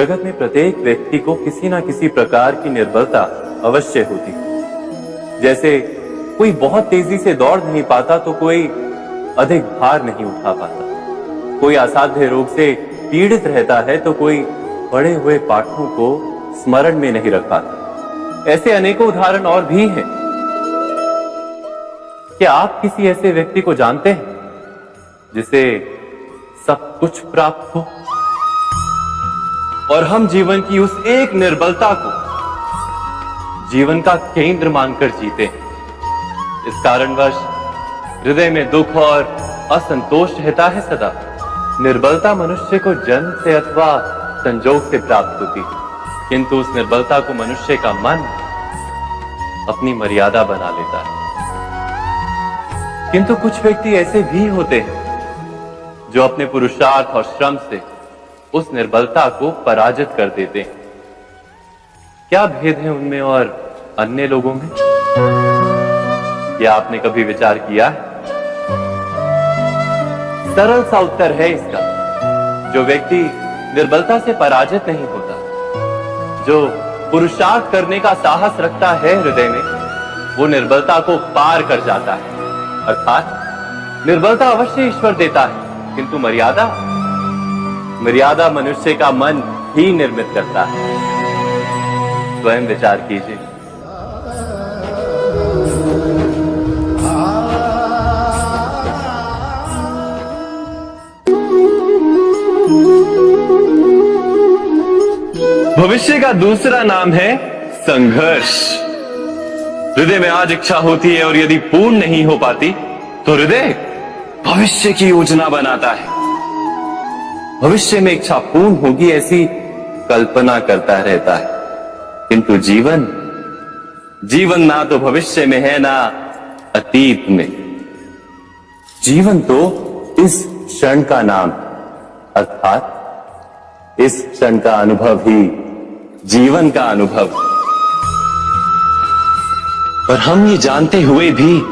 जगत में प्रत्येक व्यक्ति को किसी ना किसी प्रकार की निर्बलता अवश्य होती है। जैसे कोई बहुत तेजी से दौड़ नहीं पाता तो कोई अधिक भार नहीं उठा पाता, कोई असाध्य रोग से पीड़ित रहता है तो कोई पढ़े हुए पाठों को स्मरण में नहीं रख पाता। ऐसे अनेकों उदाहरण और भी हैं। क्या आप किसी ऐसे व्यक्ति को जानते हैं जिसे सब कुछ प्राप्त हो और हम जीवन की उस एक निर्बलता को जीवन का केंद्र मानकर जीते हैं? इस कारणवश हृदय में दुख और असंतोष रहता है सदा। निर्बलता मनुष्य को जन्म से अथवा संजोग से प्राप्त होती है, किंतु उस निर्बलता को मनुष्य का मन अपनी मर्यादा बना लेता है। किंतु कुछ व्यक्ति ऐसे भी होते हैं जो अपने पुरुषार्थ और श्रम से उस निर्बलता को पराजित कर देते हैं। क्या भेद है उनमें और अन्य लोगों में? क्या आपने कभी विचार किया है? सरल सा उत्तर है इसका। जो व्यक्ति निर्बलता से पराजित नहीं होता, जो पुरुषार्थ करने का साहस रखता है हृदय में, वो निर्बलता को पार कर जाता है। अर्थात निर्बलता अवश्य ईश्वर देता है, किंतु मर्यादा मनुष्य का मन ही निर्मित करता है। स्वयं विचार कीजिए। भविष्य का दूसरा नाम है संघर्ष। हृदय में आज इच्छा होती है और यदि पूर्ण नहीं हो पाती तो हृदय भविष्य की योजना बनाता है। भविष्य में इच्छा पूर्ण होगी ऐसी कल्पना करता रहता है, किंतु जीवन ना तो भविष्य में है ना अतीत में। जीवन तो इस क्षण का नाम, अर्थात इस क्षण का अनुभव ही जीवन का अनुभव। पर हम ये जानते हुए भी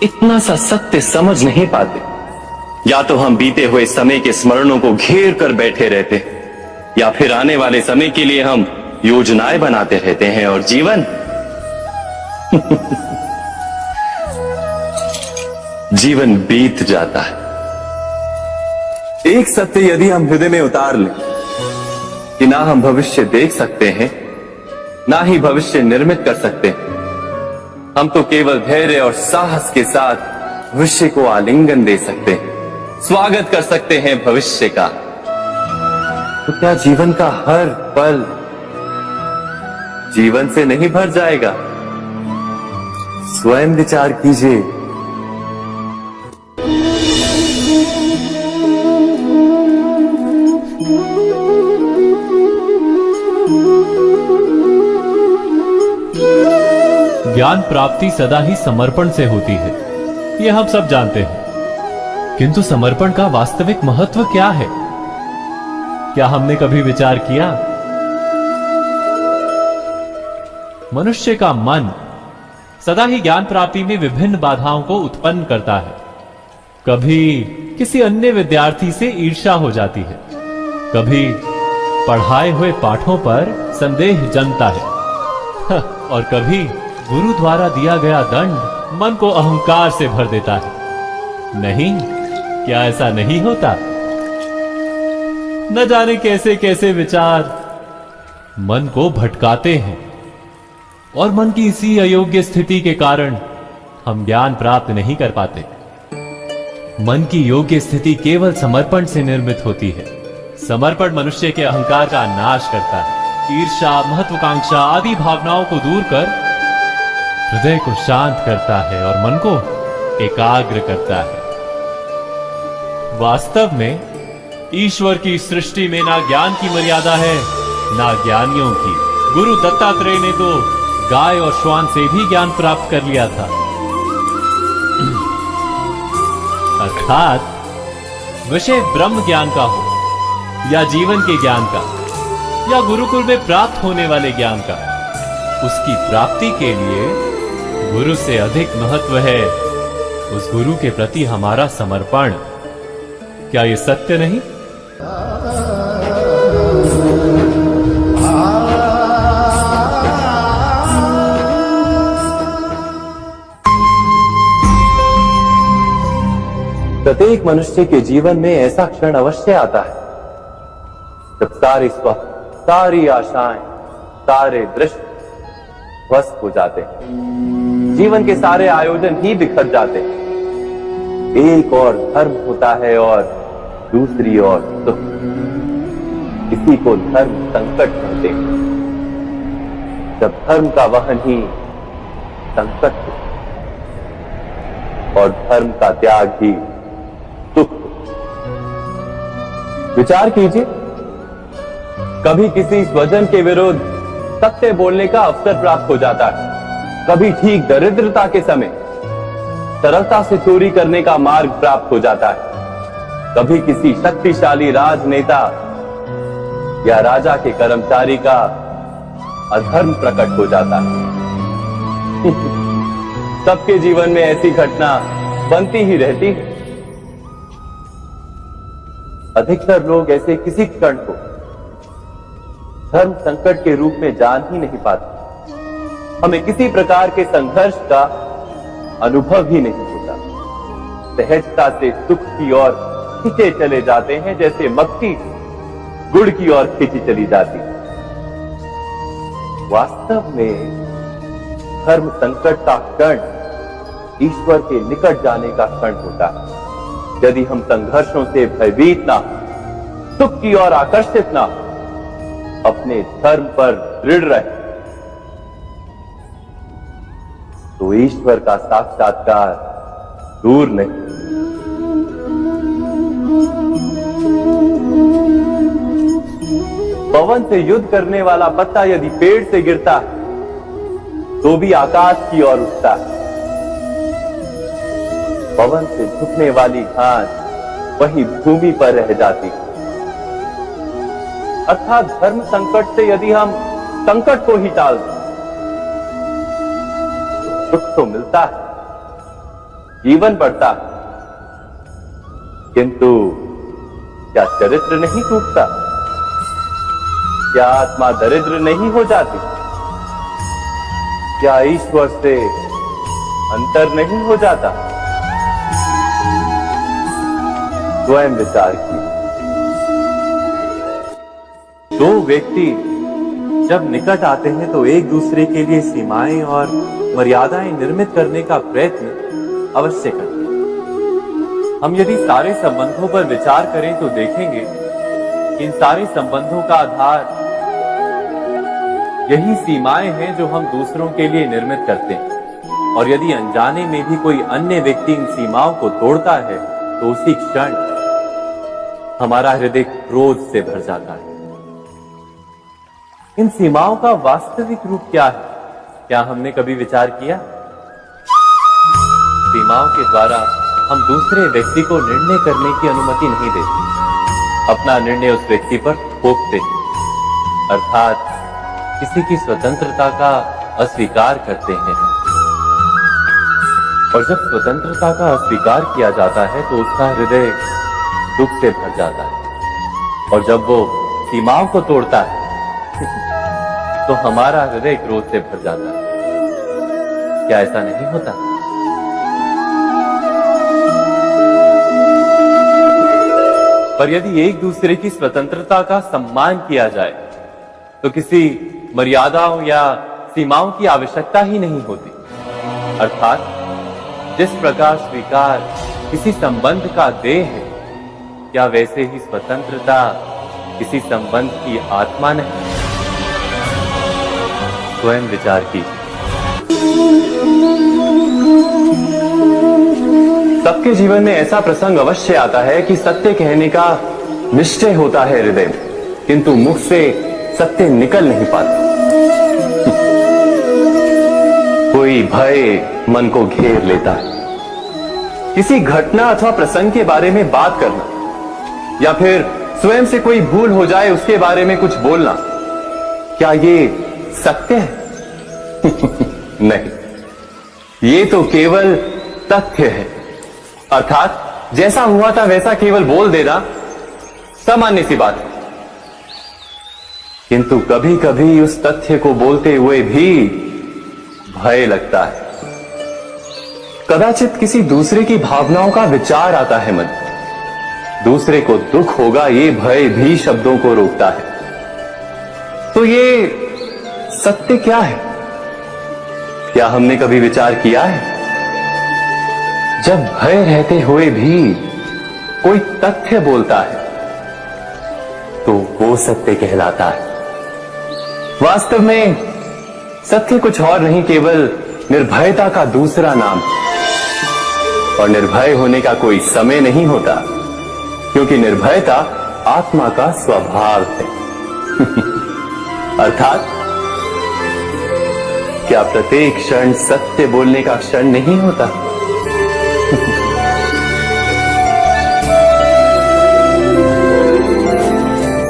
इतना सा सत्य समझ नहीं पाते। या तो हम बीते हुए समय के स्मरणों को घेर कर बैठे रहते, या फिर आने वाले समय के लिए हम योजनाएं बनाते रहते हैं और जीवन जीवन बीत जाता है। एक सत्य यदि हम हृदय में उतार लें कि ना हम भविष्य देख सकते हैं, ना ही भविष्य निर्मित कर सकते हैं, हम तो केवल धैर्य और साहस के साथ भविष्य को आलिंगन दे सकते हैं, स्वागत कर सकते हैं भविष्य का। तो क्या जीवन का हर पल जीवन से नहीं भर जाएगा? स्वयं विचार कीजिए। ज्ञान प्राप्ति सदा ही समर्पण से होती है, यह हम सब जानते हैं। किंतु समर्पण का वास्तविक महत्व क्या है? क्या हमने कभी विचार किया? मनुष्य का मन सदा ही ज्ञान प्राप्ति में विभिन्न बाधाओं को उत्पन्न करता है। कभी किसी अन्य विद्यार्थी से ईर्ष्या हो जाती है, कभी पढ़ाए हुए पाठों पर संदेह जमता है और कभी गुरु द्वारा दिया गया दंड मन को अहंकार से भर देता है। नहीं, क्या ऐसा नहीं होता? न जाने कैसे कैसे विचार मन को भटकाते हैं और मन की इसी अयोग्य स्थिति के कारण हम ज्ञान प्राप्त नहीं कर पाते। मन की योग्य स्थिति केवल समर्पण से निर्मित होती है। समर्पण मनुष्य के अहंकार का नाश करता है, ईर्ष्या, महत्वाकांक्षा आदि भावनाओं को दूर कर हृदय को शांत करता है और मन को एकाग्र करता है। वास्तव में ईश्वर की सृष्टि में ना ज्ञान की मर्यादा है ना ज्ञानियों की। गुरु दत्तात्रेय ने तो गाय और श्वान से भी ज्ञान प्राप्त कर लिया था। अर्थात विषय ब्रह्म ज्ञान का हो या जीवन के ज्ञान का या गुरुकुल में प्राप्त होने वाले ज्ञान का, उसकी प्राप्ति के लिए गुरु से अधिक महत्व है उस गुरु के प्रति हमारा समर्पण। क्या ये सत्य नहीं? प्रत्येक मनुष्य के जीवन में ऐसा क्षण अवश्य आता है जब सारे स्वप्न, सारी आशाएं, सारे दृश्य ध्वस्त हो जाते हैं। जीवन के सारे आयोजन ही बिखर जाते हैं। एक और धर्म होता है और दूसरी ओर सुख। इसी को धर्म संकट कहते हैं। जब धर्म का वहन ही संकट हो और धर्म का त्याग ही सुख हो। विचार कीजिए, कभी किसी स्वजन के विरुद्ध सत्य बोलने का अवसर प्राप्त हो जाता है, कभी ठीक दरिद्रता के समय सरलता से चोरी करने का मार्ग प्राप्त हो जाता है, कभी किसी शक्तिशाली राजनेता या राजा के कर्मचारी का अधर्म प्रकट हो जाता है। सबके जीवन में ऐसी घटना बनती ही रहती है। अधिकतर लोग ऐसे किसी क्षण को धर्म संकट के रूप में जान ही नहीं पाते। हमें किसी प्रकार के संघर्ष का अनुभव ही नहीं होता। सहजता से सुख की ओर खींचे चले जाते हैं, जैसे मक्खी गुड़ की ओर खींची चली जाती है। वास्तव में धर्म संकट का क्षण ईश्वर के निकट जाने का क्षण होता है। यदि हम संघर्षों से भयभीत ना, सुख की ओर आकर्षित ना, अपने धर्म पर दृढ़ रहे, तो ईश्वर का साक्षात्कार दूर नहीं। पवन से युद्ध करने वाला पत्ता यदि पेड़ से गिरता है तो भी आकाश की ओर उठता है। पवन से झुकने वाली घास वही भूमि पर रह जाती है। अर्थात धर्म संकट से यदि हम संकट को ही टाल दें तो सुख तो मिलता है, जीवन बढ़ता है, किंतु क्या चरित्र नहीं टूटता? क्या आत्मा दरिद्र नहीं हो जाती? क्या ईश्वर से अंतर नहीं हो जाता? स्वयं विचार कीजिए। दो व्यक्ति जब निकट आते हैं तो एक दूसरे के लिए सीमाएं और मर्यादाएं निर्मित करने का प्रयत्न अवश्य करते हैं। हम यदि सारे संबंधों पर विचार करें तो देखेंगे कि इन सारे संबंधों का आधार यही सीमाएं हैं जो हम दूसरों के लिए निर्मित करते हैं। और यदि अनजाने में भी कोई अन्य व्यक्ति इन सीमाओं को तोड़ता है तो उसी क्षण हमारा हृदय क्रोध से भर जाता है। इन सीमाओं का वास्तविक रूप क्या है? क्या हमने कभी विचार किया? सीमाओं के द्वारा हम दूसरे व्यक्ति को निर्णय करने की अनुमति नहीं देते, अपना निर्णय उस व्यक्ति पर थोपते, अर्थात किसी की स्वतंत्रता का अस्वीकार करते हैं। और जब स्वतंत्रता का अस्वीकार किया जाता है तो उसका हृदय दुख से भर जाता है। और जब वो सीमाओं को तोड़ता है तो हमारा हृदय क्रोध से भर जाता है। क्या ऐसा नहीं होता? पर यदि एक दूसरे की स्वतंत्रता का सम्मान किया जाए तो किसी मर्यादाओं या सीमाओं की आवश्यकता ही नहीं होती। अर्थात जिस प्रकार स्वीकार किसी संबंध का देह है, क्या वैसे ही स्वतंत्रता किसी संबंध की आत्मा नहीं? स्वयं विचार कीजिए। सबके जीवन में ऐसा प्रसंग अवश्य आता है कि सत्य कहने का निश्चय होता है हृदय में, किंतु मुख से सत्य निकल नहीं पाता। कोई भय मन को घेर लेता है। किसी घटना अथवा प्रसंग के बारे में बात करना या फिर स्वयं से कोई भूल हो जाए उसके बारे में कुछ बोलना, क्या ये सत्य है? नहीं, ये तो केवल तथ्य है। अर्थात जैसा हुआ था वैसा केवल बोल देना सामान्य सी बात है। किंतु कभी कभी उस तथ्य को बोलते हुए भी भय लगता है। कदाचित किसी दूसरे की भावनाओं का विचार आता है मन, दूसरे को दुख होगा ये भय भी शब्दों को रोकता है। तो ये सत्य क्या है? क्या हमने कभी विचार किया है? जब भय रहते हुए भी कोई तथ्य बोलता है तो वो सत्य कहलाता है। वास्तव में सत्य कुछ और नहीं, केवल निर्भयता का दूसरा नाम। और निर्भय होने का कोई समय नहीं होता, क्योंकि निर्भयता आत्मा का स्वभाव है। अर्थात क्या प्रत्येक क्षण सत्य बोलने का क्षण नहीं होता?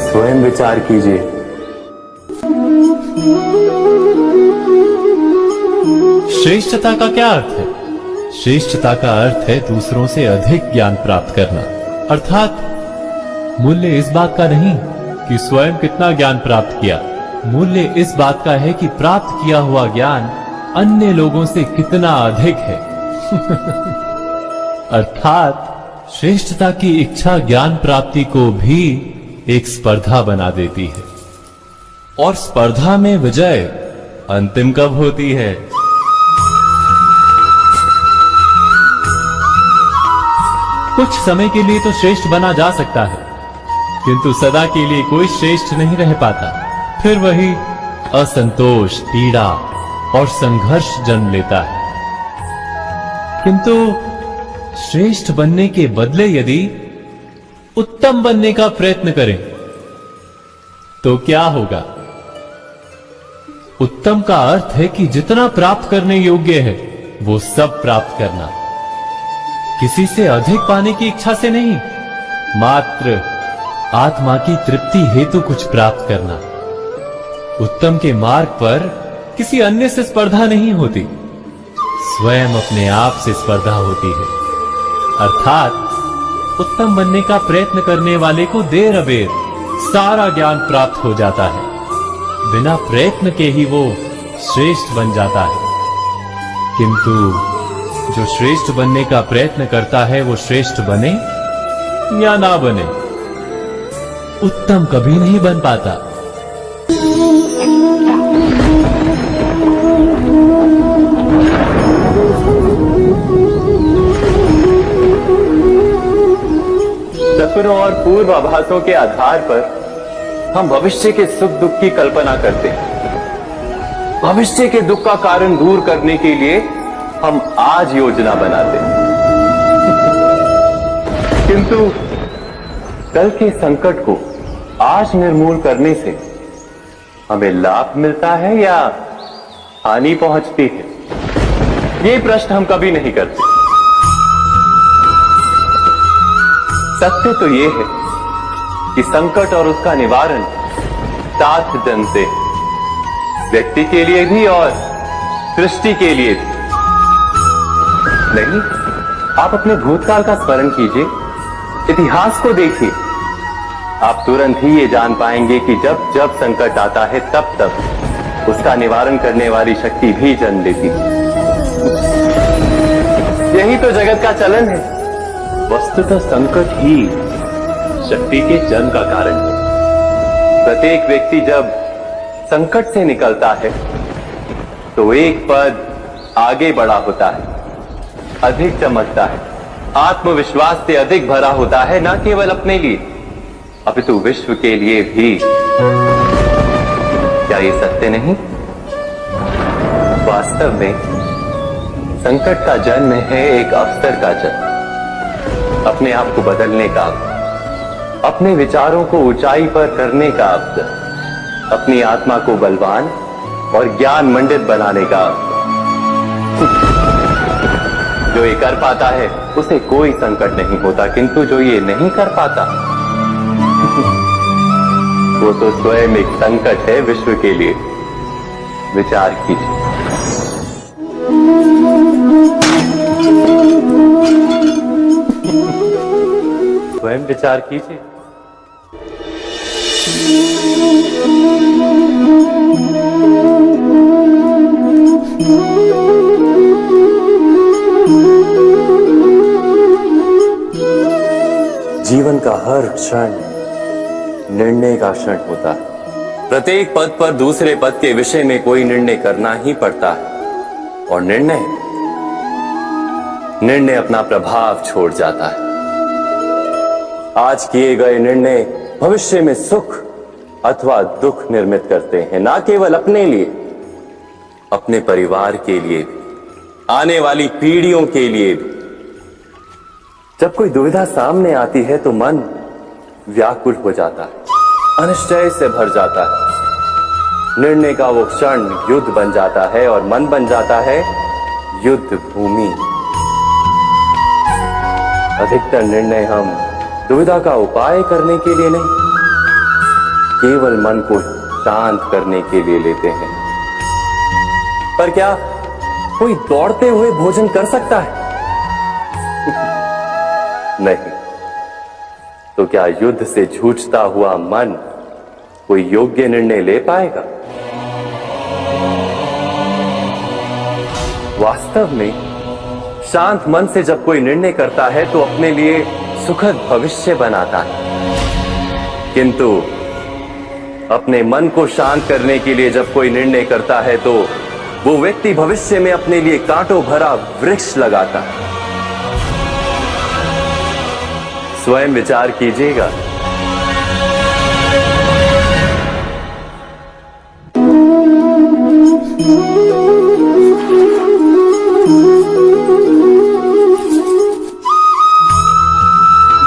स्वयं विचार कीजिए। श्रेष्ठता का क्या अर्थ है? श्रेष्ठता का अर्थ है दूसरों से अधिक ज्ञान प्राप्त करना। अर्थात मूल्य इस बात का नहीं कि स्वयं कितना ज्ञान प्राप्त किया, मूल्य इस बात का है कि प्राप्त किया हुआ ज्ञान अन्य लोगों से कितना अधिक है। अर्थात श्रेष्ठता की इच्छा ज्ञान प्राप्ति को भी एक स्पर्धा बना देती है। और स्पर्धा में विजय अंतिम कब होती है? कुछ समय के लिए तो श्रेष्ठ बना जा सकता है, किंतु सदा के लिए कोई श्रेष्ठ नहीं रह पाता। फिर वही असंतोष, पीड़ा और संघर्ष जन्म लेता है। किंतु श्रेष्ठ बनने के बदले यदि उत्तम बनने का प्रयत्न करें तो क्या होगा? उत्तम का अर्थ है कि जितना प्राप्त करने योग्य है वो सब प्राप्त करना, किसी से अधिक पाने की इच्छा से नहीं, मात्र आत्मा की तृप्ति हेतु कुछ प्राप्त करना। उत्तम के मार्ग पर किसी अन्य से स्पर्धा नहीं होती, स्वयं अपने आप से स्पर्धा होती है। अर्थात उत्तम बनने का प्रयत्न करने वाले को देर अबेर सारा ज्ञान प्राप्त हो जाता है, बिना प्रयत्न के ही वो श्रेष्ठ बन जाता है। किंतु जो श्रेष्ठ बनने का प्रयत्न करता है वो श्रेष्ठ बने या ना बने, उत्तम कभी नहीं बन पाता। सपनों और पूर्वाभासों के आधार पर हम भविष्य के सुख दुख की कल्पना करते हैं। भविष्य के दुख का कारण दूर करने के लिए हम आज योजना बनाते हैं। किंतु कल के संकट को आज निर्मूल करने से हमें लाभ मिलता है या हानि पहुंचती है? ये प्रश्न हम कभी नहीं करते। सत्य तो ये है कि संकट और उसका निवारण साथ जन से, व्यक्ति के लिए भी और सृष्टि के लिए भी। नहीं, आप अपने भूतकाल का स्मरण कीजिए, इतिहास को देखिए, आप तुरंत ही ये जान पाएंगे कि जब जब संकट आता है तब तब उसका निवारण करने वाली शक्ति भी जन्म लेती है। यही तो जगत का चलन है। वस्तुतः संकट ही शक्ति के जन्म का कारण है। प्रत्येक व्यक्ति जब संकट से निकलता है तो एक पद आगे बढ़ा होता है, अधिक चमकता है, आत्मविश्वास से अधिक भरा होता है, न केवल अपने लिए अपितु विश्व के लिए भी। क्या ये सत्य नहीं? वास्तव में संकट का जन्म है एक अवसर का जन्म, अपने आप को बदलने का, अपने विचारों को ऊंचाई पर करने का अवसर, अपनी आत्मा को बलवान और ज्ञान मंडित बनाने का अवसर। जो ये कर पाता है उसे कोई संकट नहीं होता, किंतु जो ये नहीं कर पाता वो तो स्वयं एक संकट है विश्व के लिए। विचार कीजिए। स्वयं विचार कीजिए। जीवन का हर क्षण निर्णय का क्षण होता है। प्रत्येक पद पर दूसरे पद के विषय में कोई निर्णय करना ही पड़ता है और निर्णय अपना प्रभाव छोड़ जाता है। आज किए गए निर्णय भविष्य में सुख अथवा दुख निर्मित करते हैं, ना केवल अपने लिए, अपने परिवार के लिए भी, आने वाली पीढ़ियों के लिए भी। जब कोई दुविधा सामने आती है तो मन व्याकुल हो जाता है, अनिश्चय से भर जाता है। निर्णय का वो क्षण युद्ध बन जाता है और मन बन जाता है युद्ध भूमि। अधिकतर निर्णय हम दुविधा का उपाय करने के लिए नहीं, केवल मन को शांत करने के लिए लेते हैं। पर क्या कोई दौड़ते हुए भोजन कर सकता है? नहीं। तो क्या युद्ध से जूझता हुआ मन कोई योग्य निर्णय ले पाएगा? वास्तव में शांत मन से जब कोई निर्णय करता है तो अपने लिए सुखद भविष्य बनाता है। किंतु अपने मन को शांत करने के लिए जब कोई निर्णय करता है तो वो व्यक्ति भविष्य में अपने लिए कांटों भरा वृक्ष लगाता है। स्वयं विचार कीजिएगा।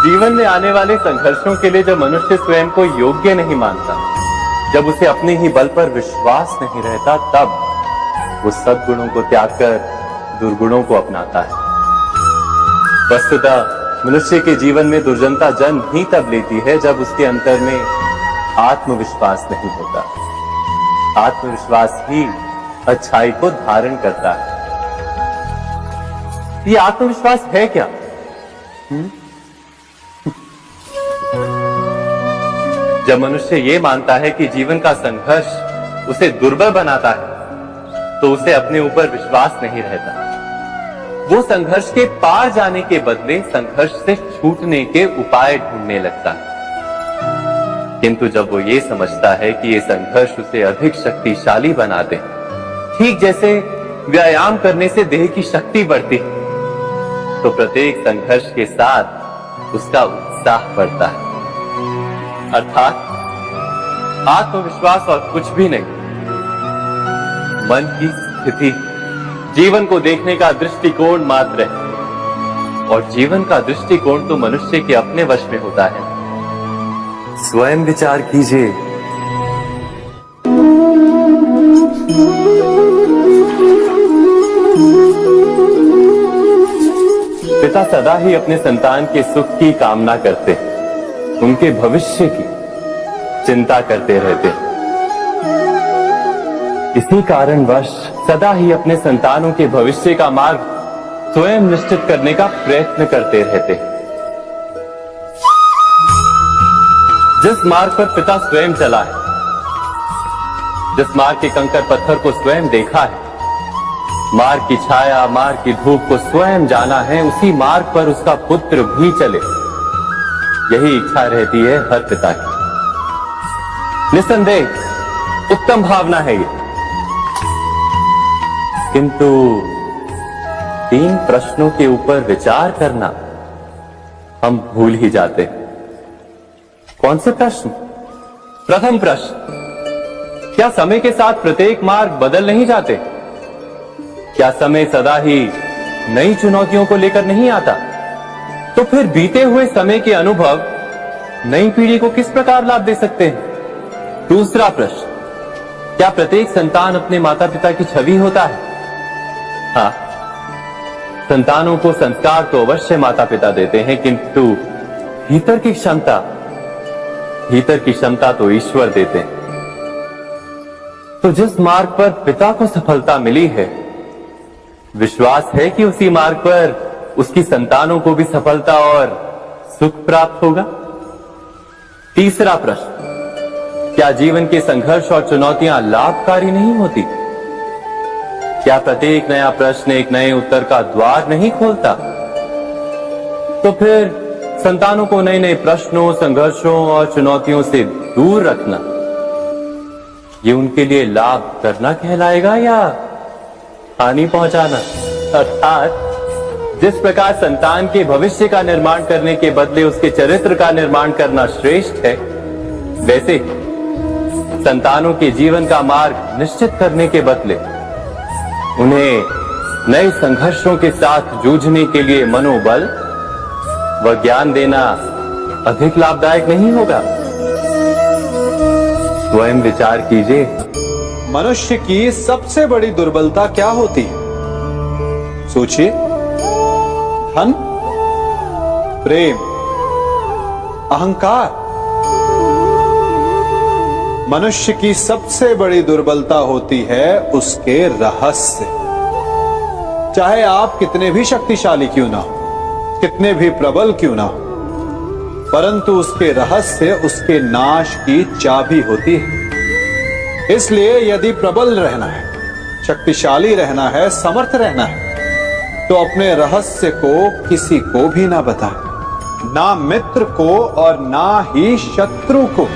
जीवन में आने वाले संघर्षों के लिए जब मनुष्य स्वयं को योग्य नहीं मानता, जब उसे अपने ही बल पर विश्वास नहीं रहता, तब वो सद्गुणों को त्याग कर दुर्गुणों को अपनाता है। वस्तुतः मनुष्य के जीवन में दुर्जनता जन्म ही तब लेती है जब उसके अंतर में आत्मविश्वास नहीं होता। आत्मविश्वास ही अच्छाई को धारण करता है। ये आत्मविश्वास है क्या? जब मनुष्य ये मानता है कि जीवन का संघर्ष उसे दुर्बल बनाता है, तो उसे अपने ऊपर विश्वास नहीं रहता। वो संघर्ष के पार जाने के बदले संघर्ष से छूटने के उपाय ढूंढने लगता है। किंतु जब वो ये समझता है कि ये संघर्ष उसे अधिक शक्तिशाली बनाते, ठीक जैसे व्यायाम करने से देह की शक्ति बढ़ती है, तो प्रत्येक संघर्ष के साथ उसका उत्साह बढ़ता है। अर्थात आत्मविश्वास और कुछ भी नहीं, मन की स्थिति, जीवन को देखने का दृष्टिकोण मात्र है। और जीवन का दृष्टिकोण तो मनुष्य के अपने वश में होता है। स्वयं विचार कीजिए। पिता सदा ही अपने संतान के सुख की कामना करते, उनके भविष्य की चिंता करते रहते। इसी कारणवश सदा ही अपने संतानों के भविष्य का मार्ग स्वयं निश्चित करने का प्रयत्न करते रहते। जिस मार्ग पर पिता स्वयं चला है, जिस मार्ग के कंकर पत्थर को स्वयं देखा है, मार्ग की छाया, मार्ग की धूप को स्वयं जाना है, उसी मार्ग पर उसका पुत्र भी चले, यही इच्छा रहती है हर पिता की। निस्संदेह उत्तम भावना है ये। किंतु 3 प्रश्नों के ऊपर विचार करना हम भूल ही जाते। कौन से प्रश्न? प्रथम प्रश्न, क्या समय के साथ प्रत्येक मार्ग बदल नहीं जाते? क्या समय सदा ही नई चुनौतियों को लेकर नहीं आता? तो फिर बीते हुए समय के अनुभव नई पीढ़ी को किस प्रकार लाभ दे सकते हैं? दूसरा प्रश्न, क्या प्रत्येक संतान अपने माता पिता की छवि होता है? हाँ, संतानों को संस्कार तो अवश्य माता पिता देते हैं, किंतु भीतर की क्षमता तो ईश्वर देते हैं। तो जिस मार्ग पर पिता को सफलता मिली है, विश्वास है कि उसी मार्ग पर उसकी संतानों को भी सफलता और सुख प्राप्त होगा। तीसरा प्रश्न, क्या जीवन के संघर्ष और चुनौतियां लाभकारी नहीं होती? क्या प्रत्येक नया प्रश्न एक नए उत्तर का द्वार नहीं खोलता? तो फिर संतानों को नए नए प्रश्नों, संघर्षों और चुनौतियों से दूर रखना, ये उनके लिए लाभ करना कहलाएगा या हानि पहुंचाना? अर्थात जिस प्रकार संतान के भविष्य का निर्माण करने के बदले उसके चरित्र का निर्माण करना श्रेष्ठ है, वैसे संतानों के जीवन का मार्ग निश्चित करने के बदले उन्हें नए संघर्षों के साथ जूझने के लिए मनोबल व ज्ञान देना अधिक लाभदायक नहीं होगा? स्वयं विचार कीजिए। मनुष्य की सबसे बड़ी दुर्बलता क्या होती है? सोचिए। धन, प्रेम, अहंकार। मनुष्य की सबसे बड़ी दुर्बलता होती है उसके रहस्य। चाहे आप कितने भी शक्तिशाली क्यों ना हो, कितने भी प्रबल क्यों ना हो, परंतु उसके रहस्य उसके नाश की चाबी होती है। इसलिए यदि प्रबल रहना है, शक्तिशाली रहना है, समर्थ रहना है, तो अपने रहस्य को किसी को भी ना बताएं, ना मित्र को और ना ही शत्रु को,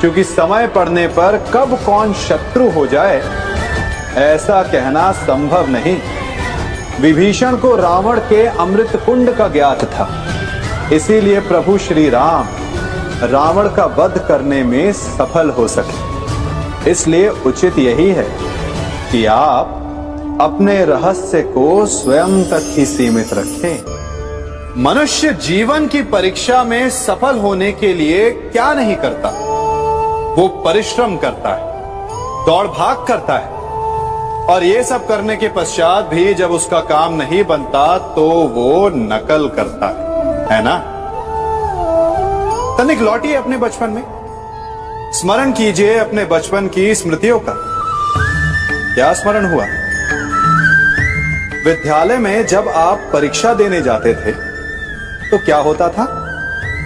क्योंकि समय पड़ने पर कब कौन शत्रु हो जाए ऐसा कहना संभव नहीं। विभीषण को रावण के अमृत कुंड का ज्ञात था, इसीलिए प्रभु श्री राम रावण का वध करने में सफल हो सके। इसलिए उचित यही है कि आप अपने रहस्य को स्वयं तक ही सीमित रखें। मनुष्य जीवन की परीक्षा में सफल होने के लिए क्या नहीं करता? वो परिश्रम करता है, दौड़ भाग करता है, और ये सब करने के पश्चात भी जब उसका काम नहीं बनता तो वो नकल करता है ना? तनिक लौटिए अपने बचपन में, स्मरण कीजिए अपने बचपन की स्मृतियों का। क्या स्मरण हुआ? विद्यालय में जब आप परीक्षा देने जाते थे तो क्या होता था?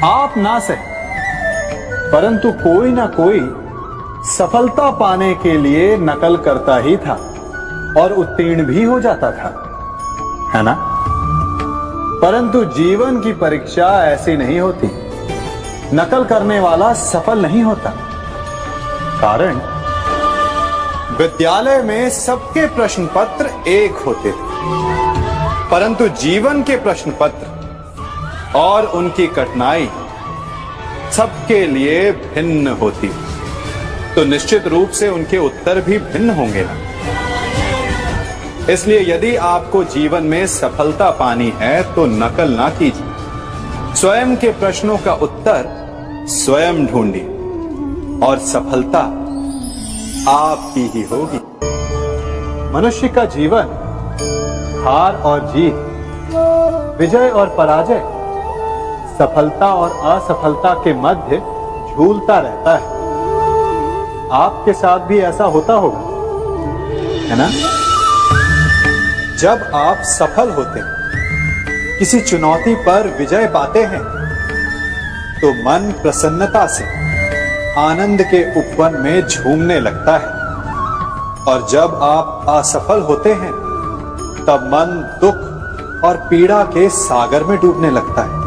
आप ना सही, परंतु कोई ना कोई सफलता पाने के लिए नकल करता ही था और उत्तीर्ण भी हो जाता था, है ना? परंतु जीवन की परीक्षा ऐसी नहीं होती। नकल करने वाला सफल नहीं होता। कारण विद्यालय में सबके प्रश्न पत्र एक होते थे, परंतु जीवन के प्रश्न पत्र और उनकी कठिनाई सबके लिए भिन्न होती, तो निश्चित रूप से उनके उत्तर भी भिन्न होंगे ना। इसलिए यदि आपको जीवन में सफलता पानी है तो नकल ना कीजिए, स्वयं के प्रश्नों का उत्तर स्वयं ढूंढिए और सफलता आपकी ही होगी। मनुष्य का जीवन हार और जीत, विजय और पराजय, सफलता और असफलता के मध्य झूलता रहता है। आपके साथ भी ऐसा होता होगा, है ना? जब आप सफल होते हैं, किसी चुनौती पर विजय पाते हैं, तो मन प्रसन्नता से आनंद के उपवन में झूमने लगता है, और जब आप असफल होते हैं तब मन दुख और पीड़ा के सागर में डूबने लगता है।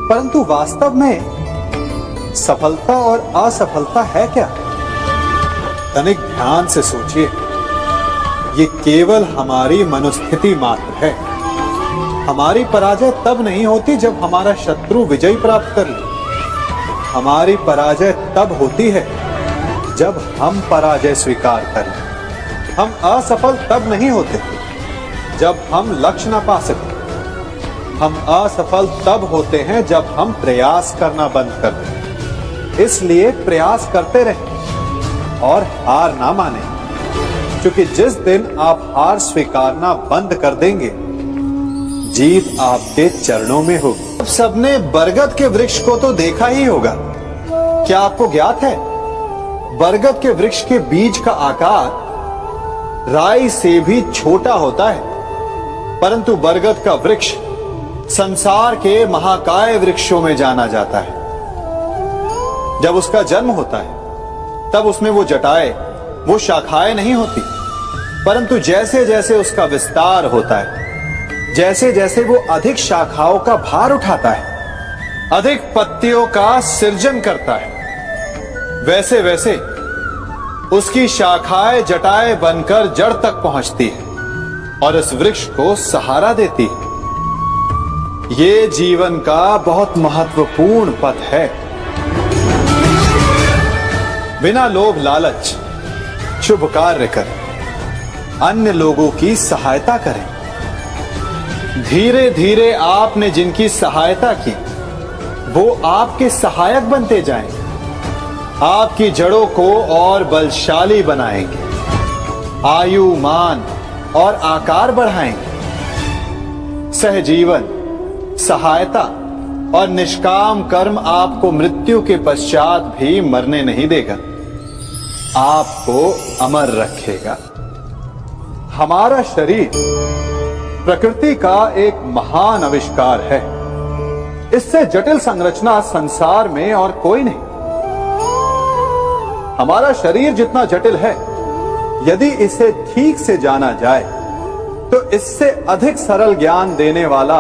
परंतु वास्तव में सफलता और असफलता है क्या? तनिक ध्यान से सोचिए। ये केवल हमारी मनोस्थिति मात्र है। हमारी पराजय तब नहीं होती जब हमारा शत्रु विजय प्राप्त कर ले। हमारी पराजय तब होती है जब हम पराजय स्वीकार करें। हम असफल तब नहीं होते जब हम लक्ष्य ना पा सके। हम असफल तब होते हैं जब हम प्रयास करना बंद कर दें। इसलिए प्रयास करते रहें और हार ना माने, क्योंकि जिस दिन आप हार स्वीकारना बंद कर देंगे, जीत आपके चरणों में होगी। अब सबने बरगद के वृक्ष को तो देखा ही होगा। क्या आपको ज्ञात है बरगद के वृक्ष के बीज का आकार राई से भी छोटा होता है, परंतु बरगद का वृक्ष संसार के महाकाय वृक्षों में जाना जाता है। जब उसका जन्म होता है तब उसमें वो जटाएं, वो शाखाएं नहीं होती, परंतु जैसे जैसे उसका विस्तार होता है जैसे जैसे वो अधिक शाखाओं का भार उठाता है, अधिक पत्तियों का सृजन करता है, वैसे वैसे उसकी शाखाएं जटाएं बनकर जड़ तक पहुंचती है और इस वृक्ष को सहारा देती है। ये जीवन का बहुत महत्वपूर्ण पथ है। बिना लोभ लालच शुभ कार्य करें, अन्य लोगों की सहायता करें। धीरे धीरे आपने जिनकी सहायता की वो आपके सहायक बनते जाएं, आपकी जड़ों को और बलशाली बनाएंगे, आयु मान और आकार बढ़ाएंगे। सहजीवन, सहायता और निष्काम कर्म आपको मृत्यु के पश्चात भी मरने नहीं देगा, आपको अमर रखेगा। हमारा शरीर प्रकृति का एक महान आविष्कार है। इससे जटिल संरचना संसार में और कोई नहीं। हमारा शरीर जितना जटिल है, यदि इसे ठीक से जाना जाए तो इससे अधिक सरल ज्ञान देने वाला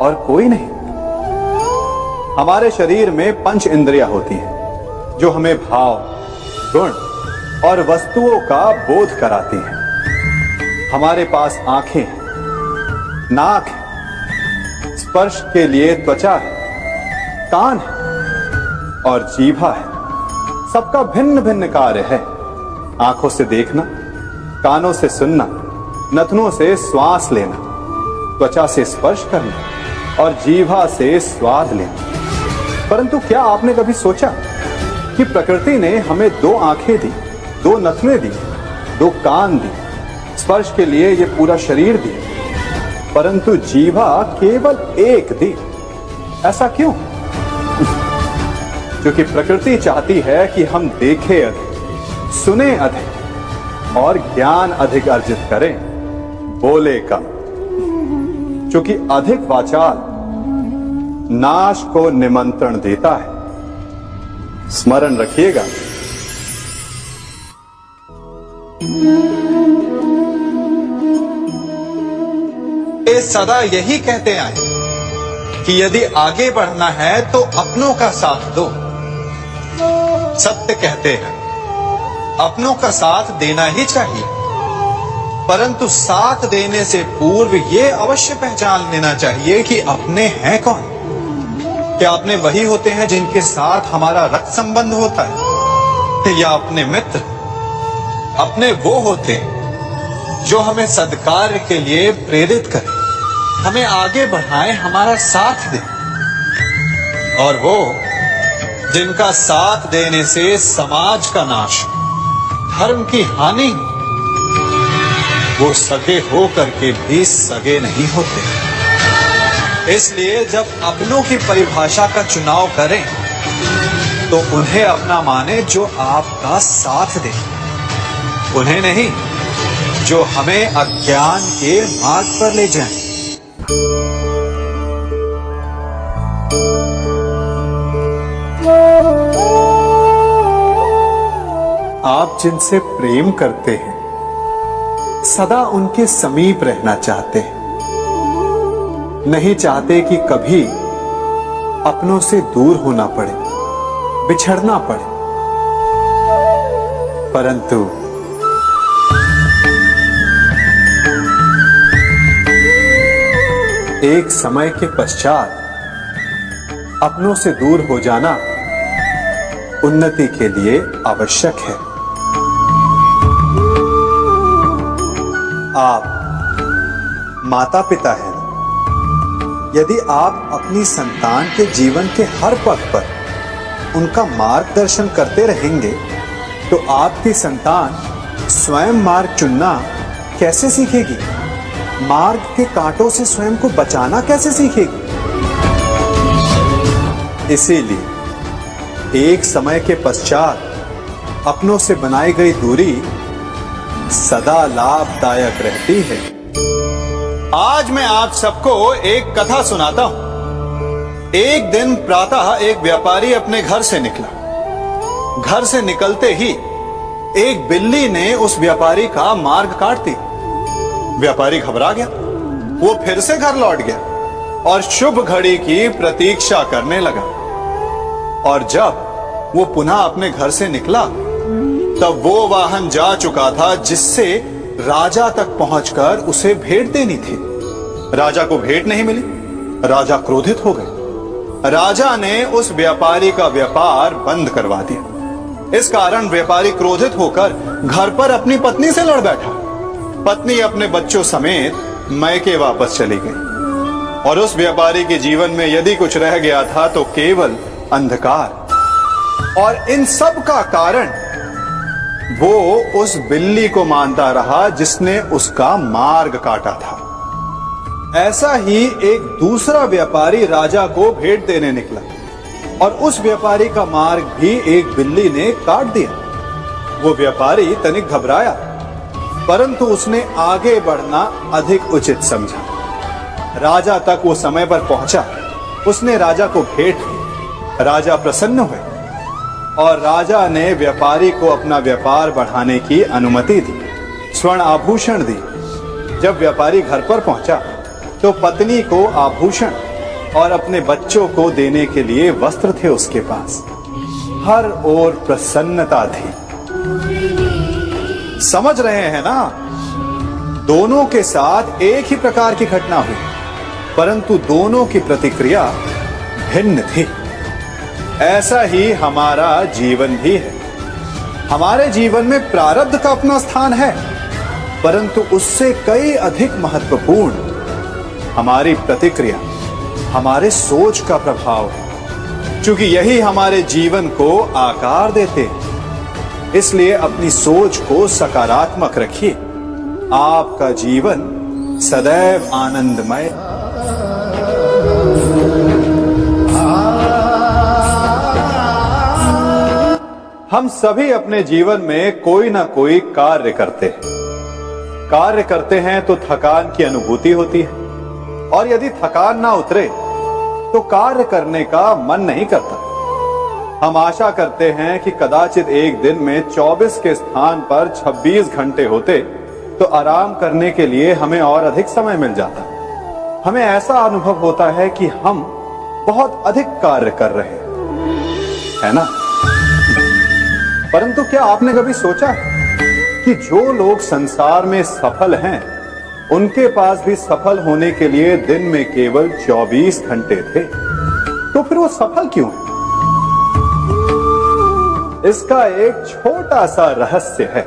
और कोई नहीं। हमारे शरीर में पंच इंद्रियां होती हैं जो हमें भाव, गुण और वस्तुओं का बोध कराती हैं। हमारे पास आंखें हैं, नाक है, स्पर्श के लिए त्वचा है, कान है और जीभा है। सबका भिन्न भिन्न कार्य है। आंखों से देखना, कानों से सुनना, नथनों से श्वास लेना, त्वचा से स्पर्श करना और जीभा से स्वाद लेना। परंतु क्या आपने कभी सोचा कि प्रकृति ने हमें 2 आंखें दी, 2 नथनें दी, 2 कान दी, स्पर्श के लिए ये पूरा शरीर दिया, परंतु जीभा केवल 1 दी? ऐसा क्यों? क्योंकि प्रकृति चाहती है कि हम देखें अधिक, सुने अधिक और ज्ञान अधिक अर्जित करें, बोले कम। क्योंकि अधिक वाचाल नाश को निमंत्रण देता है। स्मरण रखिएगा। ये सदा यही कहते आए कि यदि आगे बढ़ना है तो अपनों का साथ दो। सत्य कहते हैं, अपनों का साथ देना ही चाहिए, परंतु साथ देने से पूर्व ये अवश्य पहचान लेना चाहिए कि अपने हैं कौन। क्या अपने वही होते हैं जिनके साथ हमारा रक्त संबंध होता है, या अपने मित्र? अपने वो होते हैं जो हमें सद्कार्य के लिए प्रेरित करें, हमें आगे बढ़ाएं, हमारा साथ दें। और वो जिनका साथ देने से समाज का नाश, धर्म की हानि, वो सगे हो करके भी सगे नहीं होते। इसलिए जब अपनों की परिभाषा का चुनाव करें तो उन्हें अपना माने जो आपका साथ दे, उन्हें नहीं जो हमें अज्ञान के मार्ग पर ले जाएं। आप जिनसे प्रेम करते हैं सदा उनके समीप रहना चाहते हैं, नहीं चाहते कि कभी अपनों से दूर होना पड़े, बिछड़ना पड़े। परंतु एक समय के पश्चात अपनों से दूर हो जाना उन्नति के लिए आवश्यक है। आप माता पिता हैं। यदि आप अपनी संतान के जीवन के हर पग पर उनका मार्गदर्शन करते रहेंगे तो आपकी संतान स्वयं मार्ग चुनना कैसे सीखेगी? मार्ग के कांटों से स्वयं को बचाना कैसे सीखेगी? इसीलिए एक समय के पश्चात अपनों से बनाई गई दूरी सदा लाभदायक रहती है। आज मैं आप सबको एक कथा सुनाता हूं। एक दिन प्रातः एक व्यापारी अपने घर से निकला। घर से निकलते ही एक बिल्ली ने उस व्यापारी का मार्ग काट दिया। व्यापारी घबरा गया, वो फिर से घर लौट गया और शुभ घड़ी की प्रतीक्षा करने लगा। और जब वो पुनः अपने घर से निकला तब वो वाहन जा चुका था जिससे राजा तक पहुंचकर उसे भेंट देनी थी। राजा को भेंट नहीं मिली। राजा क्रोधित हो गए। राजा ने उस व्यापारी का व्यापार बंद करवा दिया। इस कारण व्यापारी क्रोधित होकर घर पर अपनी पत्नी से लड़ बैठा। पत्नी अपने बच्चों समेत मैके वापस चली गई और उस व्यापारी के जीवन में यदि कुछ रह गया था तो केवल अंधकार। और इन सब का कारण वो उस बिल्ली को मानता रहा जिसने उसका मार्ग काटा था। ऐसा ही एक दूसरा व्यापारी राजा को भेंट देने निकला और उस व्यापारी का मार्ग भी एक बिल्ली ने काट दिया। वो व्यापारी तनिक घबराया, परंतु उसने आगे बढ़ना अधिक उचित समझा। राजा तक वो समय पर पहुंचा। उसने राजा को भेंट दी। राजा प्रसन्न हुए और राजा ने व्यापारी को अपना व्यापार बढ़ाने की अनुमति दी, स्वर्ण आभूषण दी। जब व्यापारी घर पर पहुंचा तो पत्नी को आभूषण और अपने बच्चों को देने के लिए वस्त्र थे उसके पास। हर ओर प्रसन्नता थी। समझ रहे हैं ना? दोनों के साथ एक ही प्रकार की घटना हुई, परंतु दोनों की प्रतिक्रिया भिन्न थी। ऐसा ही हमारा जीवन भी है। हमारे जीवन में प्रारब्ध का अपना स्थान है, परंतु उससे कई अधिक महत्वपूर्ण हमारी प्रतिक्रिया, हमारे सोच का प्रभाव है, क्योंकि यही हमारे जीवन को आकार देते हैं। इसलिए अपनी सोच को सकारात्मक रखिए। आपका जीवन सदैव आनंदमय। हम सभी अपने जीवन में कोई ना कोई कार्य करते हैं। कार्य करते हैं तो थकान की अनुभूति होती है और यदि थकान ना उतरे तो कार्य करने का मन नहीं करता। हम आशा करते हैं कि कदाचित एक दिन में 24 के स्थान पर 26 घंटे होते तो आराम करने के लिए हमें और अधिक समय मिल जाता। हमें ऐसा अनुभव होता है कि हम बहुत अधिक कार्य कर रहे हैं, है ना? परंतु क्या आपने कभी सोचा है कि जो लोग संसार में सफल हैं, उनके पास भी सफल होने के लिए दिन में केवल 24 घंटे थे, तो फिर वो सफल क्यों है? इसका एक छोटा सा रहस्य है।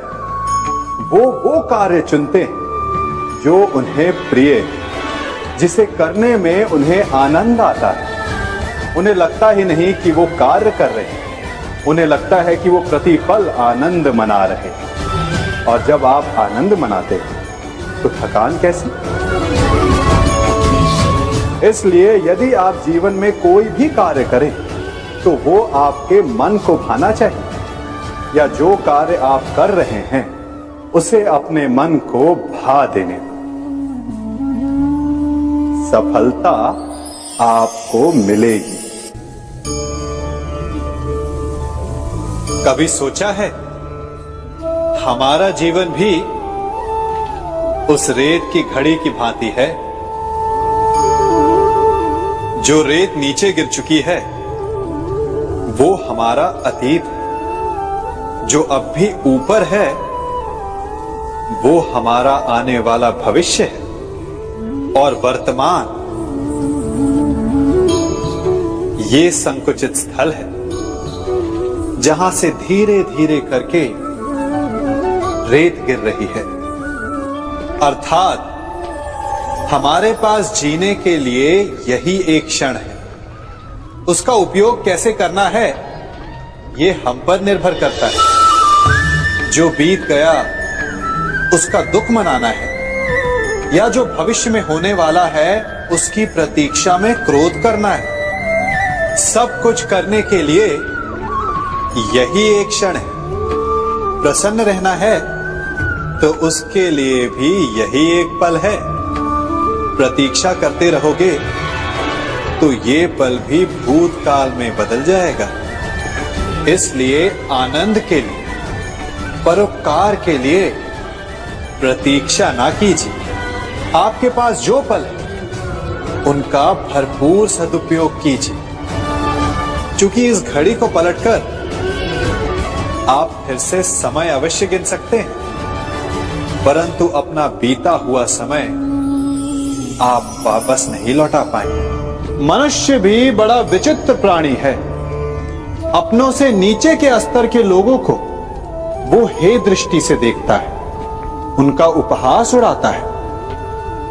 वो कार्य चुनते हैं जो उन्हें प्रिय है, जिसे करने में उन्हें आनंद आता है। उन्हें लगता ही नहीं कि वो कार्य कर रहे हैं, उन्हें लगता है कि वो प्रतिपल आनंद मना रहे हैं। और जब आप आनंद मनाते हैं तो थकान कैसी? इसलिए यदि आप जीवन में कोई भी कार्य करें तो वो आपके मन को भाना चाहिए, या जो कार्य आप कर रहे हैं उसे अपने मन को भा देने दो। सफलता आपको मिलेगी। कभी सोचा है हमारा जीवन भी उस रेत की घड़ी की भांति है? जो रेत नीचे गिर चुकी है वो हमारा अतीत है। जो अब भी ऊपर है वो हमारा आने वाला भविष्य है। और वर्तमान ये संकुचित स्थल है जहां से धीरे धीरे करके रेत गिर रही है। अर्थात हमारे पास जीने के लिए यही एक क्षण है। उसका उपयोग कैसे करना है ये हम पर निर्भर करता है। जो बीत गया उसका दुख मनाना है, या जो भविष्य में होने वाला है उसकी प्रतीक्षा में क्रोध करना है। सब कुछ करने के लिए यही एक क्षण है। प्रसन्न रहना है तो उसके लिए भी यही एक पल है। प्रतीक्षा करते रहोगे तो ये पल भी भूतकाल में बदल जाएगा। इसलिए आनंद के लिए, परोपकार के लिए प्रतीक्षा ना कीजिए, आपके पास जो पल है उनका भरपूर सदुपयोग कीजिए, क्योंकि इस घड़ी को पलटकर आप फिर से समय अवश्य गिन सकते हैं, परंतु अपना बीता हुआ समय आप वापस नहीं लौटा पाएंगे। मनुष्य भी बड़ा विचित्र प्राणी है। अपनों से नीचे के स्तर के लोगों को वो हे दृष्टि से देखता है, उनका उपहास उड़ाता है,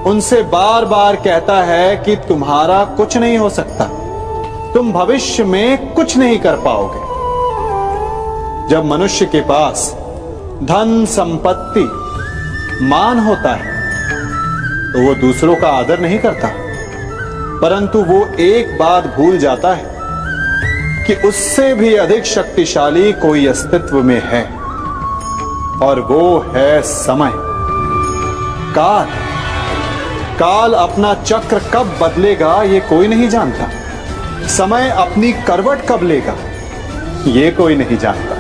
उनसे बार बार कहता है कि तुम्हारा कुछ नहीं हो सकता, तुम भविष्य में कुछ नहीं कर पाओगे। जब मनुष्य के पास धन, संपत्ति, मान होता है तो वो दूसरों का आदर नहीं करता, परंतु वो एक बात भूल जाता है कि उससे भी अधिक शक्तिशाली कोई अस्तित्व में है, और वो है समय। काल काल अपना चक्र कब बदलेगा ये कोई नहीं जानता। समय अपनी करवट कब लेगा ये कोई नहीं जानता।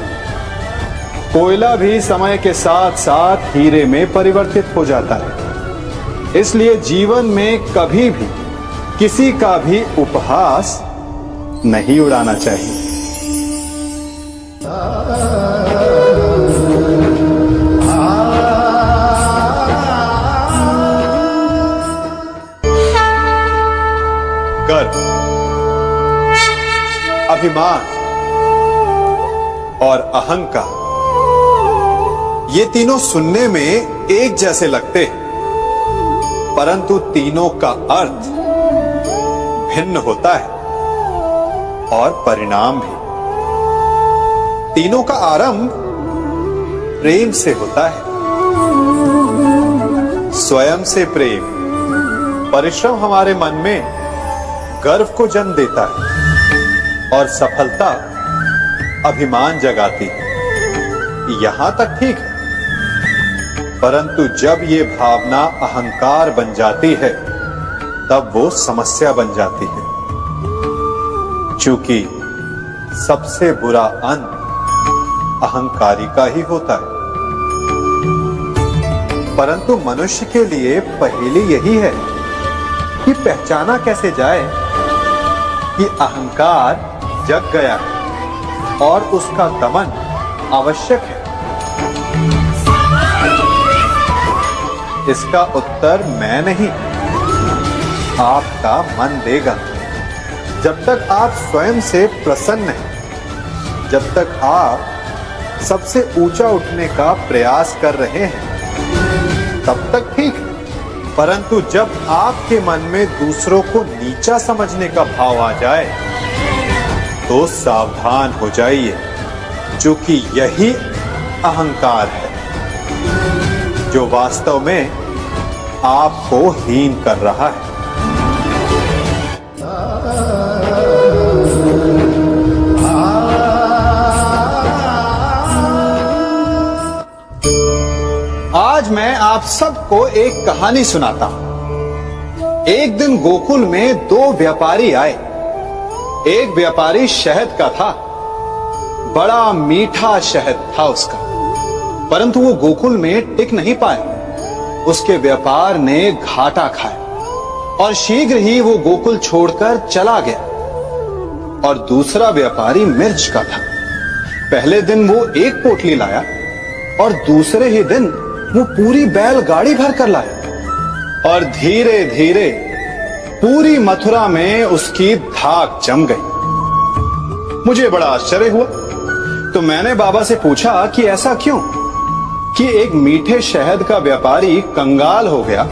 कोयला भी समय के साथ साथ हीरे में परिवर्तित हो जाता है। इसलिए जीवन में कभी भी किसी का भी उपहास नहीं उड़ाना चाहिए। गर्व, अभिमान और अहंकार, ये तीनों सुनने में एक जैसे लगते हैं, परंतु तीनों का अर्थ भिन्न होता है और परिणाम भी। तीनों का आरंभ प्रेम से होता है। स्वयं से प्रेम, परिश्रम हमारे मन में गर्व को जन्म देता है और सफलता अभिमान जगाती है। यहां तक ठीक है, परंतु जब ये भावना अहंकार बन जाती है तब वो समस्या बन जाती है, क्योंकि सबसे बुरा अंत अहंकारी का ही होता है। परंतु मनुष्य के लिए पहेली यही है कि पहचाना कैसे जाए कि अहंकार जग गया है और उसका दमन आवश्यक है। इसका उत्तर मैं नहीं, आपका मन देगा। जब तक आप स्वयं से प्रसन्न हैं, जब तक आप सबसे ऊंचा उठने का प्रयास कर रहे हैं, तब तक ठीक है। परंतु जब आपके मन में दूसरों को नीचा समझने का भाव आ जाए तो सावधान हो जाइए, क्योंकि यही अहंकार है जो वास्तव में आपको हीन कर रहा है। आज मैं आप सबको एक कहानी सुनाता हूं। एक दिन गोकुल में दो व्यापारी आए। एक व्यापारी शहद का था, बड़ा मीठा शहद था उसका, परंतु वो गोकुल में टिक नहीं पाया। उसके व्यापार ने घाटा खाया और शीघ्र ही वो गोकुल छोड़कर चला गया। और दूसरा व्यापारी मिर्च का था। पहले दिन वो एक पोटली लाया और दूसरे ही दिन वो पूरी बैलगाड़ी भर कर लाया, और धीरे धीरे पूरी मथुरा में उसकी धाक जम गई। मुझे बड़ा आश्चर्य हुआ, तो मैंने बाबा से पूछा कि ऐसा क्यों कि एक मीठे शहद का व्यापारी कंगाल हो गया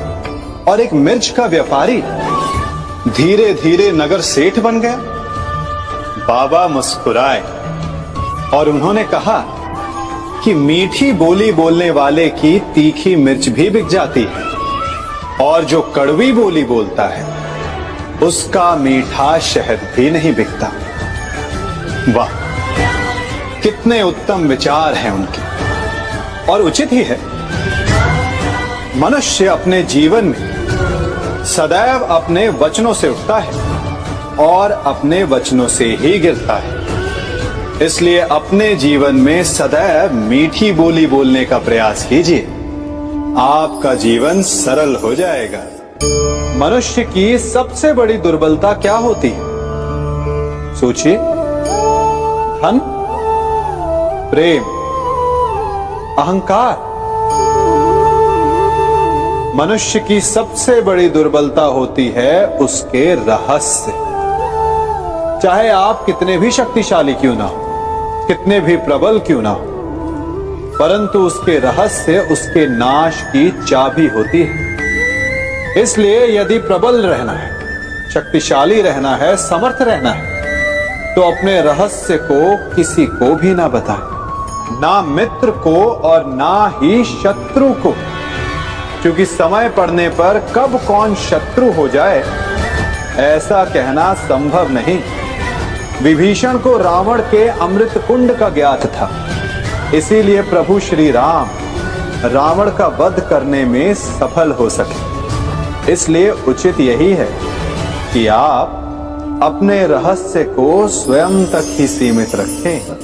और एक मिर्च का व्यापारी धीरे धीरे नगर सेठ बन गया। बाबा मुस्कुराए और उन्होंने कहा कि मीठी बोली बोलने वाले की तीखी मिर्च भी बिक जाती है, और जो कड़वी बोली बोलता है उसका मीठा शहद भी नहीं बिकता। वाह, कितने उत्तम विचार हैं उनके, और उचित ही है। मनुष्य अपने जीवन में सदैव अपने वचनों से उठता है और अपने वचनों से ही गिरता है। इसलिए अपने जीवन में सदैव मीठी बोली बोलने का प्रयास कीजिए, आपका जीवन सरल हो जाएगा। मनुष्य की सबसे बड़ी दुर्बलता क्या होती है? सोचिए। धन, प्रेम, अहंकार। मनुष्य की सबसे बड़ी दुर्बलता होती है उसके रहस्य। चाहे आप कितने भी शक्तिशाली क्यों ना हो, कितने भी प्रबल क्यों ना हो, परंतु उसके रहस्य उसके नाश की चाबी होती है। इसलिए यदि प्रबल रहना है, शक्तिशाली रहना है, समर्थ रहना है, तो अपने रहस्य को किसी को भी ना बताएं, ना मित्र को और ना ही शत्रु को, क्योंकि समय पड़ने पर कब कौन शत्रु हो जाए ऐसा कहना संभव नहीं। विभीषण को रावण के अमृत कुंड का ज्ञात था, इसीलिए प्रभु श्री राम रावण का वध करने में सफल हो सके। इसलिए उचित यही है कि आप अपने रहस्य को स्वयं तक ही सीमित रखें।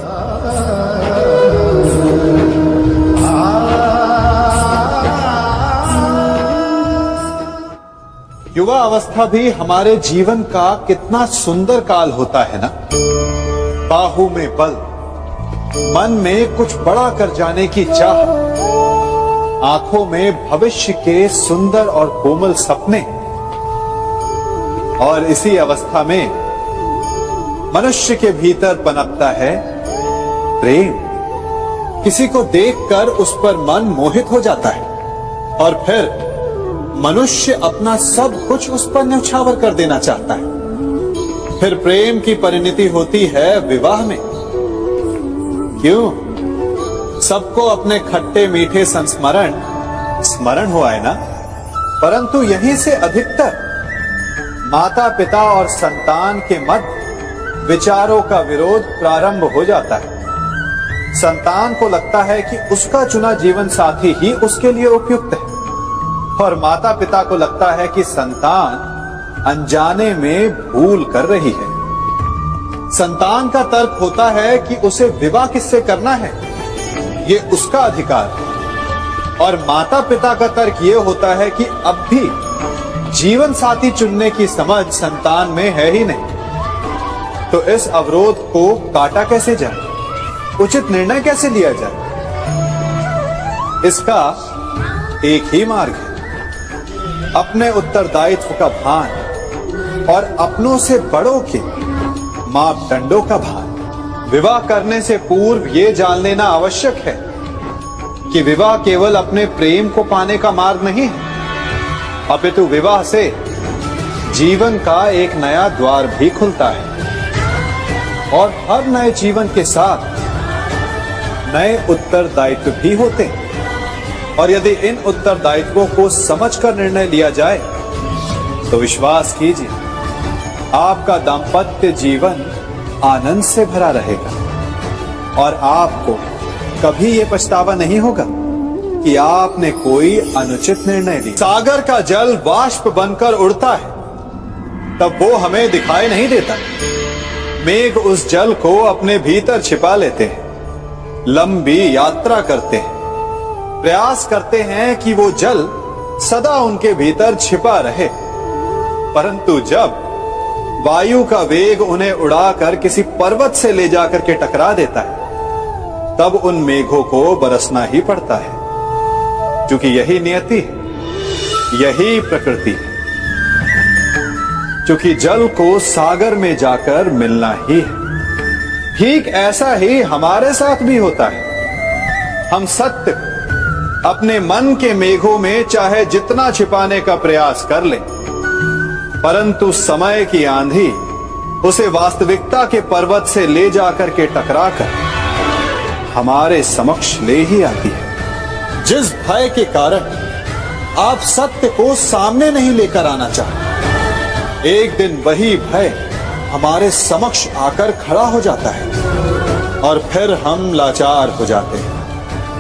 युवा अवस्था भी हमारे जीवन का कितना सुंदर काल होता है ना। बाहु में बल, मन में कुछ बड़ा कर जाने की चाह, आंखों में भविष्य के सुंदर और कोमल सपने। और इसी अवस्था में मनुष्य के भीतर पनपता है प्रेम। किसी को देखकर उस पर मन मोहित हो जाता है और फिर मनुष्य अपना सब कुछ उस पर न्यौछावर कर देना चाहता है। फिर प्रेम की परिणति होती है विवाह में। क्यों? सबको अपने खट्टे मीठे संस्मरण स्मरण हुआ है ना। परंतु यहीं से अधिकतर माता पिता और संतान के मध्य विचारों का विरोध प्रारंभ हो जाता है। संतान को लगता है कि उसका चुना जीवन साथी ही उसके लिए उपयुक्त है, और माता पिता को लगता है कि संतान अनजाने में भूल कर रही है। संतान का तर्क होता है कि उसे विवाह किससे करना है, ये उसका अधिकार है, और माता पिता का तर्क ये होता है कि अब भी जीवन साथी चुनने की समझ संतान में है ही नहीं। तो इस अवरोध को काटा कैसे जाए, उचित निर्णय कैसे लिया जाए? इसका एक ही मार्ग है, अपने उत्तरदायित्व का भान और अपनों से बड़ों के मापदंडों का भान। विवाह करने से पूर्व ये जान लेना आवश्यक है कि विवाह केवल अपने प्रेम को पाने का मार्ग नहीं है, अपितु विवाह से जीवन का एक नया द्वार भी खुलता है, और हर नए जीवन के साथ नए उत्तरदायित्व भी होते हैं। और यदि इन उत्तरदायित्वों को समझकर निर्णय लिया जाए तो विश्वास कीजिए आपका दाम्पत्य जीवन आनंद से भरा रहेगा, और आपको कभी ये पछतावा नहीं होगा कि आपने कोई अनुचित निर्णय लिया। सागर का जल बाष्प बनकर उड़ता है, तब वो हमें दिखाई नहीं देता। मेघ उस जल को अपने भीतर छिपा लेते हैं, लंबी यात्रा करते हैं, प्रयास करते हैं कि वो जल सदा उनके भीतर छिपा रहे। परंतु जब वायु का वेग उन्हें उड़ाकर किसी पर्वत से ले जाकर के टकरा देता है, तब उन मेघों को बरसना ही पड़ता है, क्योंकि यही नियति है, यही प्रकृति है। क्योंकि जल को सागर में जाकर मिलना ही है। ठीक ऐसा ही हमारे साथ भी होता है। हम सत्य अपने मन के मेघों में चाहे जितना छिपाने का प्रयास कर ले, परंतु समय की आंधी उसे वास्तविकता के पर्वत से ले जाकर के टकराकर हमारे समक्ष ले ही आती है। जिस भय के कारण आप सत्य को सामने नहीं लेकर आना चाहते, एक दिन वही भय हमारे समक्ष आकर खड़ा हो जाता है, और फिर हम लाचार हो जाते हैं,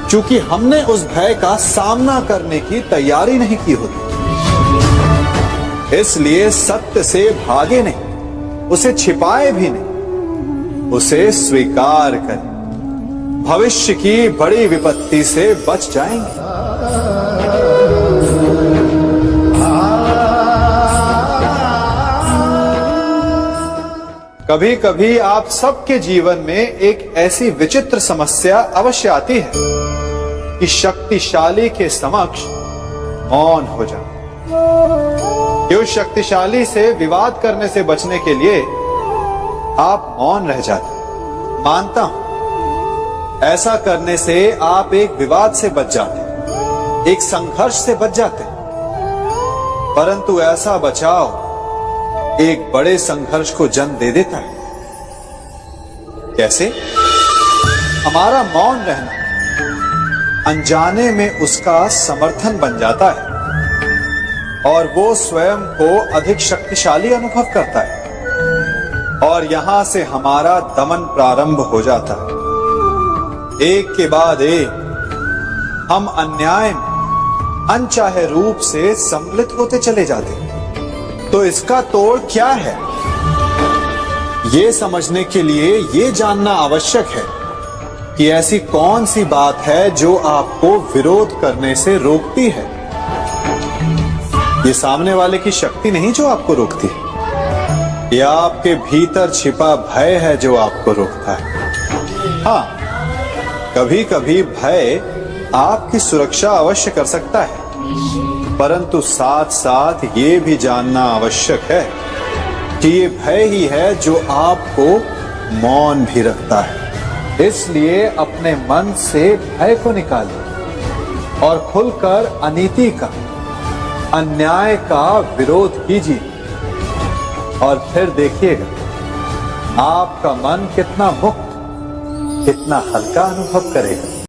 क्योंकि हमने उस भय का सामना करने की तैयारी नहीं की होती। इसलिए सत्य से भागे नहीं, उसे छिपाए भी नहीं, उसे स्वीकार करें। भविष्य की बड़ी विपत्ति से बच जाएंगे। कभी कभी आप सबके जीवन में एक ऐसी विचित्र समस्या अवश्य आती है कि शक्तिशाली के समक्ष मौन हो जाओ। कि उस शक्तिशाली से विवाद करने से बचने के लिए आप मौन रह जाते। मानता हूं ऐसा करने से आप एक विवाद से बच जाते, एक संघर्ष से बच जाते, परंतु ऐसा बचाव एक बड़े संघर्ष को जन्म दे देता है। कैसे? हमारा मौन रहना अनजाने में उसका समर्थन बन जाता है और वो स्वयं को अधिक शक्तिशाली अनुभव करता है और यहां से हमारा दमन प्रारंभ हो जाता है। एक के बाद एक हम अन्याय में अनचाहे रूप से सम्मिलित होते चले जाते हैं। तो इसका तोड़ क्या है? ये समझने के लिए ये जानना आवश्यक है कि ऐसी कौन सी बात है जो आपको विरोध करने से रोकती है। ये सामने वाले की शक्ति नहीं जो आपको रोकती है, यह आपके भीतर छिपा भय है जो आपको रोकता है। हाँ, कभी कभी भय आपकी सुरक्षा अवश्य कर सकता है, परंतु साथ साथ ये भी जानना आवश्यक है कि ये भय ही है जो आपको मौन भी रखता है। इसलिए अपने मन से भय को निकालिए और खुलकर अनीति का, अन्याय का विरोध कीजिए और फिर देखिएगा आपका मन कितना मुक्त, कितना हल्का अनुभव करेगा।